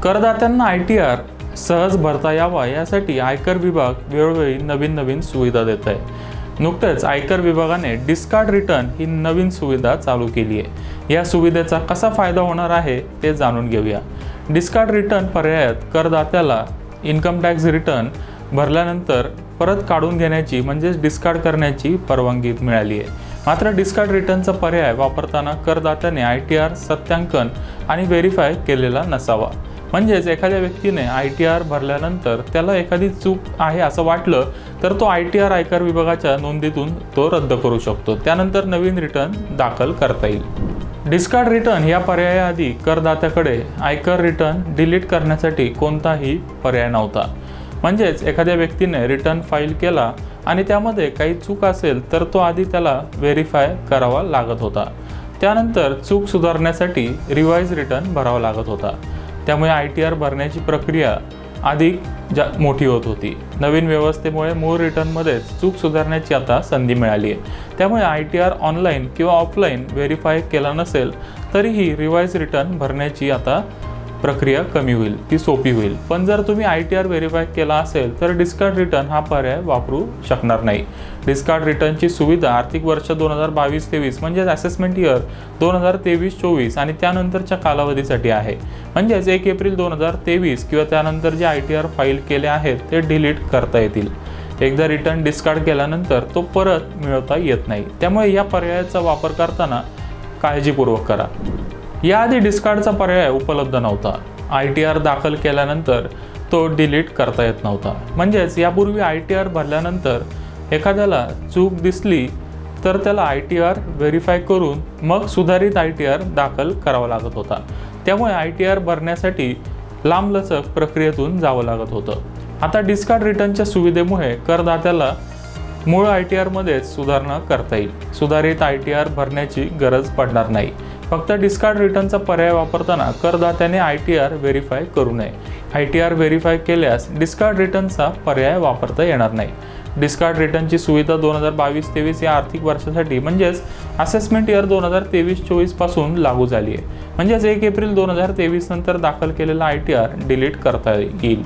करदात्यांना ITR सहज भरता यावा यासाठी आयकर विभाग वेळोवेळी नवीन सुविधा देत आहे। नुकतेच आयकर विभागाने डिस्कार्ड रिटर्न ही नवीन सुविधा चालू केली आहे। या सुविधेचा कसा फायदा होणार आहे ते जाणून घेऊया। डिस्कार्ड रिटर्न पर्यायात करदात्याला इन्कम टॅक्स रिटर्न भरल्यानंतर परत काढून घेण्याची म्हणजेच डिस्कार्ड करण्याची परवानगी मिळाली आहे। मात्र डिस्कार्ड रिटर्नचा पर्याय वापरताना करदात्याने ITR सत्यांकन आणि व्हेरीफाय केलेला नसावा। म्हणजेच एखाद्या व्यक्तीने ITR भरल्यानंतर त्याला एखादी चूक आहे असं वाटलं तर तो ITR आयकर विभागाच्या नोंदीतून तो रद्द करू शकतो। त्यानंतर नवीन रिटर्न दाखल करता येईल। डिस्कार्ड रिटर्न या पर्यायाआधी करदात्याकडे आयकर रिटर्न डिलीट करण्यासाठी कोणताही पर्याय नव्हता। म्हणजेच एखाद्या व्यक्तीने रिटर्न फाईल केला आणि त्यामध्ये काही चूक असेल तर तो आधी त्याला व्हेरीफाय करावा लागत होता। त्यानंतर चूक सुधारण्यासाठी रिवाइज रिटर्न भरावा लागत होता। त्यामुळे ITR भरण्याची प्रक्रिया अधिक मोठी होत होती। नवीन व्यवस्थेमुळे मूळ रिटर्नमध्ये चूक सुधारण्याची आता संधी मिळाली आहे। त्यामुळे ITR ऑनलाईन किंवा ऑफलाईन व्हेरीफाय केला नसेल तरीही रिवाइज रिटर्न भरण्याची आता प्रक्रिया कमी होईल, ती सोपी होईल। पण जर तुम्ही ITR व्हेरीफाय केला असेल तर डिस्कार्ड रिटर्न हा पर्याय वापरू शकणार नाही। डिस्कार्ड रिटर्नची सुविधा आर्थिक वर्ष 2022-23 म्हणजेच असेसमेंट इयर 2023-24 आणि त्यानंतरच्या कालावधीसाठी आहे। म्हणजेच 1 एप्रिल 2023 किंवा त्यानंतर जे ITR फाईल केले आहेत ते डिलीट करता येतील। एकदा रिटर्न डिस्कार्ड केल्यानंतर तो परत मिळवता येत नाही। त्यामुळे या पर्यायाचा वापर करताना काळजीपूर्वक करा। याआधी डिस्कार्डचा पर्याय उपलब्ध नव्हता। ITR दाखल केल्यानंतर तो डिलीट करता येत नव्हता। म्हणजेच यापूर्वी ITR भरल्यानंतर एखाद्याला चूक दिसली तर त्याला ITR व्हेरीफाय करून मग सुधारित ITR दाखल करावा लागत होता। त्यामुळे ITR भरण्यासाठी लांबलचक प्रक्रियेतून जावं लागत होतं। आता डिस्कार्ड रिटर्नच्या सुविधेमुळे करदात्याला मूळ ITR मध्येच सुधारणा करता येईल। सुधारित ITR भरण्याची गरज पडणार नाही। फक्त डिस्कार्ड रिटर्नचा पर्याय वापरताना करदात्याने ITR व्हेरीफाय करू नये। ITR व्हेरीफाय केल्यास डिस्कार्ड रिटर्नचा पर्याय वापरता येणार नाही। डिस्कार्ड रिटर्नची सुविधा 2022-23 या आर्थिक वर्षासाठी म्हणजेच असेसमेंट इयर 2023-24 पासून लागू झाली आहे। म्हणजेच 1 एप्रिल 2023 नंतर दाखल केलेला ITR डिलीट करता येईल।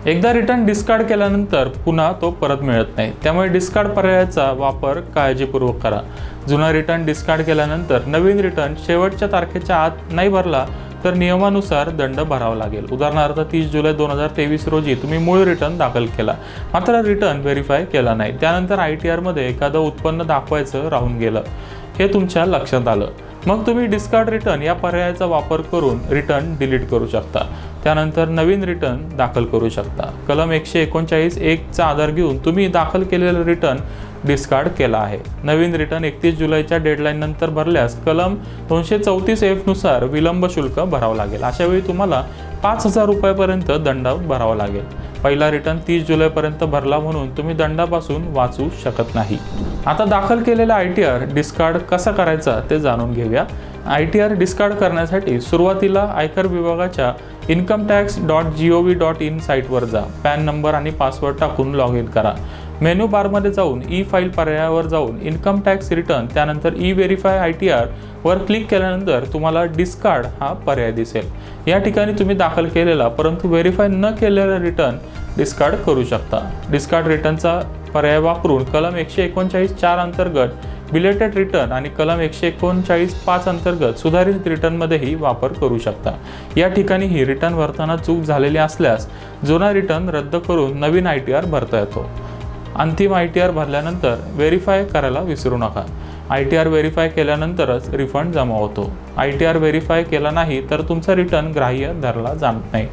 एकदा रिटर्न डिस्कार्ड केल्यानंतर पुन्हा तो परत मिळत नाही। त्यामुळे डिस्कार्ड पर्यायाचा वापर काळजीपूर्वक करा। जुना रिटर्न डिस्कार्ड केल्यानंतर नवीन रिटर्न शेवटच्या तारखेच्या आत नाही भरला तर नियमानुसार दंड भरावा लागेल। उदाहरणार्थ 30 जुलै 2023 रोजी तुम्ही मूळ रिटर्न दाखल केला मात्र रिटर्न व्हेरीफाय केला नाही, त्यानंतर ITR मध्ये एखादं उत्पन्न दाखवायचं राहून गेलं, हे तुमच्या लक्षात आलं, मग तुम्ही डिस्कार्ड रिटर्न या पर्यायाचा वापर करून रिटर्न डिलीट करू शकता। त्यानंतर नवीन रिटर्न दाखल करू शकता। कलम 139(1) चा आधार घेऊन तुम्ही दाखल केलेला रिटर्न डिस्कार्ड केला आहे। नवीन रिटर्न 31 जुलैच्या डेडलाईन नंतर भरल्यास कलम 234(f) नुसार विलंब शुल्क भरावं लागेल। अशा वेळी तुम्हाला 5,000 रुपयापर्यंत दंड भरावा लागेल। पहिला रिटर्न 30 जुलैपर्यंत भरला म्हणून तुम्ही दंडापासून वाचू शकत नाही। आता दाखल केलेला ITR डिस्कार्ड कसा करायचा ते जाणून घेऊया। ITR डिस्कार्ड करण्यासाठी सुरुवातीला आयकर विभागाच्या incometax.gov.in साईटवर जा। पॅन नंबर आणि पासवर्ड टाकून लॉग इन करा। मेनू बारमध्ये जाऊन ई फाईल पर्यायावर जाऊन इन्कम टॅक्स रिटर्न त्यानंतर ई व्हेरीफाय ITR वर क्लिक केल्यानंतर तुम्हाला डिस्कार्ड हा पर्याय दिसेल। या ठिकाणी तुम्ही दाखल केलेला परंतु व्हेरीफाय न केलेला रिटर्न डिस्कार्ड करू शकता। डिस्कार्ड रिटर्नचा पर्याय वापरून कलम 139(4) अंतर्गत बिलेटेड रिटर्न आणि कलम 139(5) अंतर्गत सुधारित रिटर्नमध्येही वापर करू शकता। या ठिकाणी ही रिटर्न भरताना चूक झालेली असल्यास जुना रिटर्न रद्द करून नवीन ITR भरता येतो। अंतिम ITR भरल्यानंतर व्हेरीफाय करायला विसरू नका। ITR व्हेरीफाय केल्यानंतरच रिफंड जमा होतो। ITR व्हेरीफाय केला नाही तर तुमचा रिटर्न ग्राह्य धरला जात नाही।